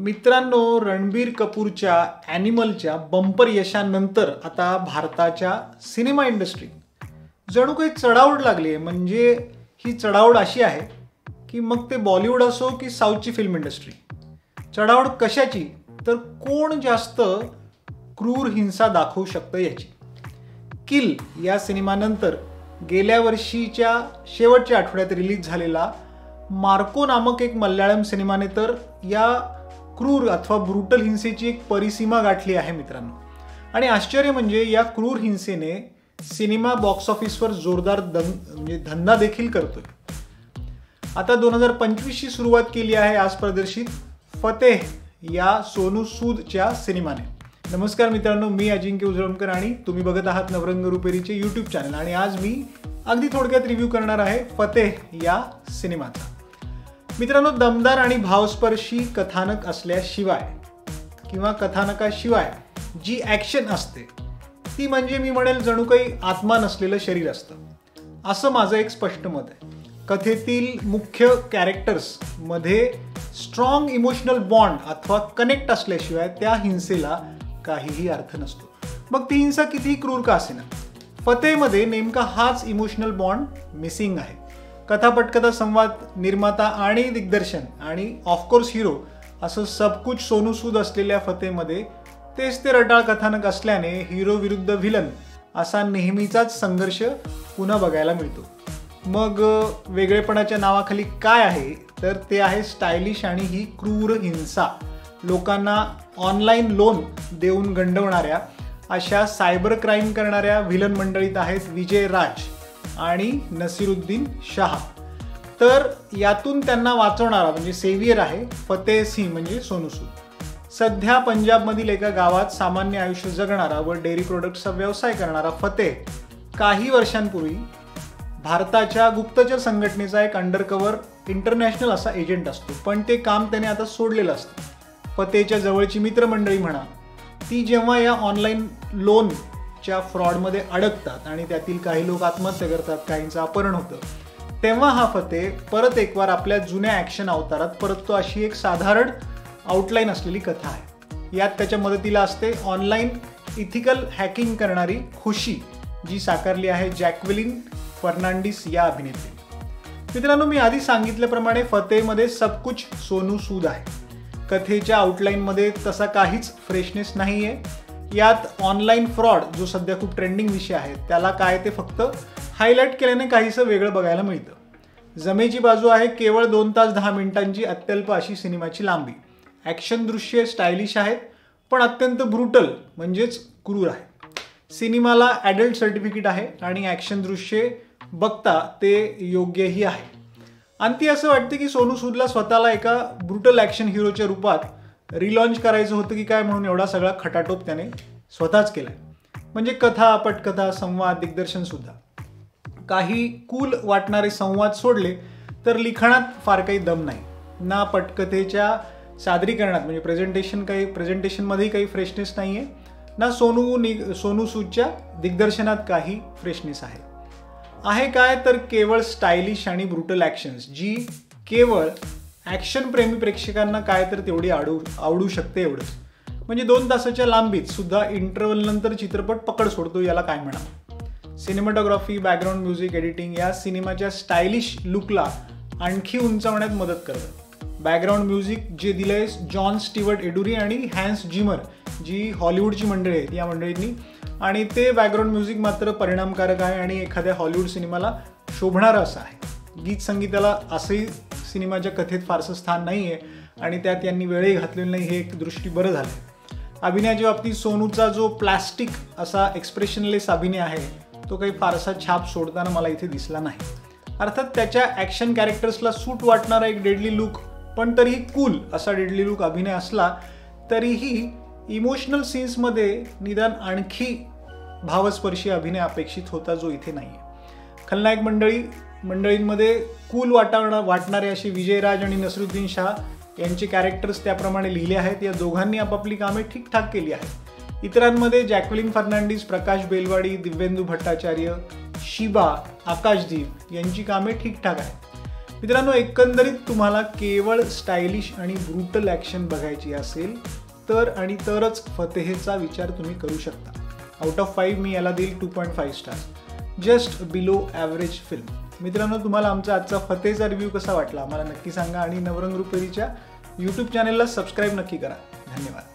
मित्रांनो, रणबीर कपूरच्या ॲनिमलच्या बंपर यशानंतर आता भारताच्या सिनेमा इंडस्ट्रीत जणू काही चढाओढ लागली आहे. म्हणजे ही चढाओढ अशी आहे की मग ते बॉलिवूड असो की साऊथची फिल्म इंडस्ट्री. चढाओढ कशाची? तर कोण जास्त क्रूर हिंसा दाखवू शकतं याची. किल या सिनेमानंतर गेल्या वर्षीच्या शेवटच्या आठवड्यात रिलीज झालेला मार्को नामक एक मल्याळम सिनेमाने तर या क्रूर अथवा ब्रुटल हिंसेची एक परिसीमा गाठली आहे मित्रांनो. आणि आश्चर्य म्हणजे या क्रूर हिंसेने सिनेमा बॉक्स ऑफिसवर जोरदार धंदा देखील करतोय. आता 2025ची सुरुवात केली आहे आज प्रदर्शित फतेह या सोनू सूदच्या सिनेमाने. नमस्कार मित्रांनो, मी अजिंक्य उजळमकर आणि तुम्ही बघत आहात नवरंग रुपेरीचे यूट्यूब चॅनल. आणि आज मी अगदी थोडक्यात रिव्ह्यू करणार आहे फतेह या सिनेमाचा. मित्रांनो, दमदार आणि भावस्पर्शी कथानक असल्याशिवाय किंवा कथानकाशिवाय जी ॲक्शन असते ती म्हणजे मी म्हणेल जणू काही आत्मा नसलेलं शरीर असतं, असं माझं एक स्पष्ट मत आहे. कथेतील मुख्य कॅरेक्टर्समध्ये स्ट्रॉंग इमोशनल बॉन्ड अथवा कनेक्ट असल्याशिवाय त्या हिंसेला काहीही अर्थ नसतो. मग ती हिंसा कितीही क्रूर का असेना, फतेहमध्ये नेमका हाच इमोशनल बॉन्ड मिसिंग आहे. कथा, पटकथा, संवाद, निर्माता आणि दिग्दर्शन आणि ऑफकोर्स हिरो असं सबकुच सोनू सूद असलेल्या फतेहमध्ये तेच ते रटाळ कथानक असल्याने हिरो विरुद्ध व्हिलन असा नेहमीचाच संघर्ष पुन्हा बघायला मिळतो. मग वेगळेपणाच्या नावाखाली काय आहे तर ते आहे स्टायलिश आणि ही क्रूर हिंसा. लोकांना ऑनलाईन लोन देऊन गंडवणाऱ्या अशा सायबर क्राईम करणाऱ्या व्हिलन मंडळीत आहेत विजय राज आणि नसीरुद्दीन शाह. तर यातून त्यांना वाचवणारा म्हणजे सेव्हियर आहे फतेह सिंह म्हणजे सोनू सूद. सध्या पंजाबमधील एका गावात सामान्य आयुष्य जगणारा व डेअरी प्रोडक्ट्सचा व्यवसाय करणारा फतेह काही वर्षांपूर्वी भारताच्या गुप्तचर संघटनेचा एक अंडरकव्हर इंटरनॅशनल असा एजंट असतो. पण ते काम त्याने आता सोडलेलं असतं. फतेहच्या जवळची मित्रमंडळी म्हणा, ती जेव्हा या ऑनलाईन लोनच्या फ्रॉडमध्ये अडकतात आणि त्यातील काही लोक आत्महत्या करतात, काहींचं अपहरण होतं, तेव्हा हा फतेह परत एकवार आपल्या जुन्या ॲक्शन अवतारात परततो. अशी एक साधारण आउटलाईन असलेली कथा आहे. यात त्याच्या मदतीला असते ऑनलाईन इथिकल हॅकिंग करणारी खुशी, जी साकारली आहे जॅक्वेलिन फर्नांडिस या अभिनेत्री. मित्रांनो, मी आधी सांगितल्याप्रमाणे फतेहमध्ये सबकुच सोनू सूद आहे. कथेच्या आउटलाईनमध्ये तसा काहीच फ्रेशनेस नाही आहे. यात ऑनलाईन फ्रॉड जो सध्या खूप ट्रेंडिंग विषय आहे त्याला काय ते फक्त हायलाईट केल्याने काहीसं वेगळं बघायला मिळतं. जमेची बाजू आहे केवळ 2 तास 10 मिनिटांची अत्यल्प अशी सिनेमाची लांबी. ॲक्शन दृश्ये स्टायलिश आहेत पण अत्यंत ब्रुटल म्हणजेच क्रूर आहे. सिनेमाला ॲडल्ट सर्टिफिकेट आहे आणि ॲक्शन दृश्ये बघता ते योग्यही आहे. आणि ती असं वाटतं की सोनू सूदला स्वतःला एका ब्रुटल ॲक्शन हिरोच्या रूपात रिलॉन्च करायचं होतं की काय, म्हणून एवढा सगळा खटाटोप त्याने स्वतःच केला. म्हणजे कथा, पटकथा, संवाद, दिग्दर्शनसुद्धा. काही कूल वाटणारे संवाद सोडले तर लिखाणात फार काही दम नाही. ना पटकथेच्या सादरीकरणात म्हणजे प्रेझेंटेशनमध्येही काही फ्रेशनेस नाही आहे, ना सोनू सूदच्या दिग्दर्शनात काही फ्रेशनेस आहे. काय तर केवळ स्टायलिश आणि ब्रुटल ॲक्शन्स, जी केवळ ॲक्शन प्रेमी प्रेक्षकांना काय तर तेवढी आवडू शकते एवढंच. म्हणजे 2 तासाच्या लांबीत सुद्धा इंटरव्हल नंतर चित्रपट पकड सोडतो, याला काय म्हणा. सिनेमॅटोग्राफी, बॅकग्राऊंड म्युझिक, एडिटिंग या सिनेमाच्या स्टायलिश लुकला आणखी उंचावण्यात मदत करतात. बॅकग्राऊंड म्युझिक जे दिलंय जॉन स्टीवर्ट एडुरी आणि हॅन्स जिमर, जी हॉलिवूडची मंडळी आहेत, या मंडळींनी. आणि ते बॅकग्राऊंड म्युझिक मात्र परिणामकारक आहे आणि एखाद्या हॉलिवूड सिनेमाला शोभणारं असं आहे. गीत संगीताला असंही सिनेमाच्या कथेत फारसं स्थान नाही आहे आणि त्यात यांनी वेळही घातलेली नाही, हे एक दृष्टी बरं झालं. अभिनयाच्या बाबतीत सोनूचा जो प्लास्टिक असा एक्सप्रेशनलेस अभिनय आहे तो काही फारसा छाप सोडताना मला इथे दिसला नाही. अर्थात त्याच्या ॲक्शन कॅरेक्टर्सला सूट वाटणारा एक डेडली लुक, पण तरीही कूल असा डेडली लुक अभिनय असला तरीही इमोशनल सीन्समध्ये निदान आणखी भावस्पर्शी अभिनय अपेक्षित होता, जो इथे नाही आहे. खलनायक मंडळींमध्ये कूल वाटणारे असे विजय राज आणि नसीरुद्दीन शाह यांचे कॅरेक्टर्स त्याप्रमाणे लिहिले आहेत. या दोघांनी आपापली कामे ठीकठाक केली आहेत. इतरांमध्ये जॅक्वेलिन फर्नांडिस, प्रकाश बेलवाडी, दिव्येंदू भट्टाचार्य, शिबा, आकाशदीप यांची कामे ठीकठाक आहेत. मित्रांनो, एकंदरीत तुम्हाला केवळ स्टायलिश आणि ब्रुटल ॲक्शन बघायची असेल तरच फतेहचा विचार तुम्ही करू शकता. आउट ऑफ 5 मी याला देईल 2.5 stars. Just below average film. मित्रांनो, तुम्हाला आमचा आजचा फतेहचा रिव्ह्यू कसा वाटला आम्हाला नक्की सांगा आणि नवरंग रुपेरीच्या यूट्यूब चॅनेलला सबस्क्राईब नक्की करा. धन्यवाद.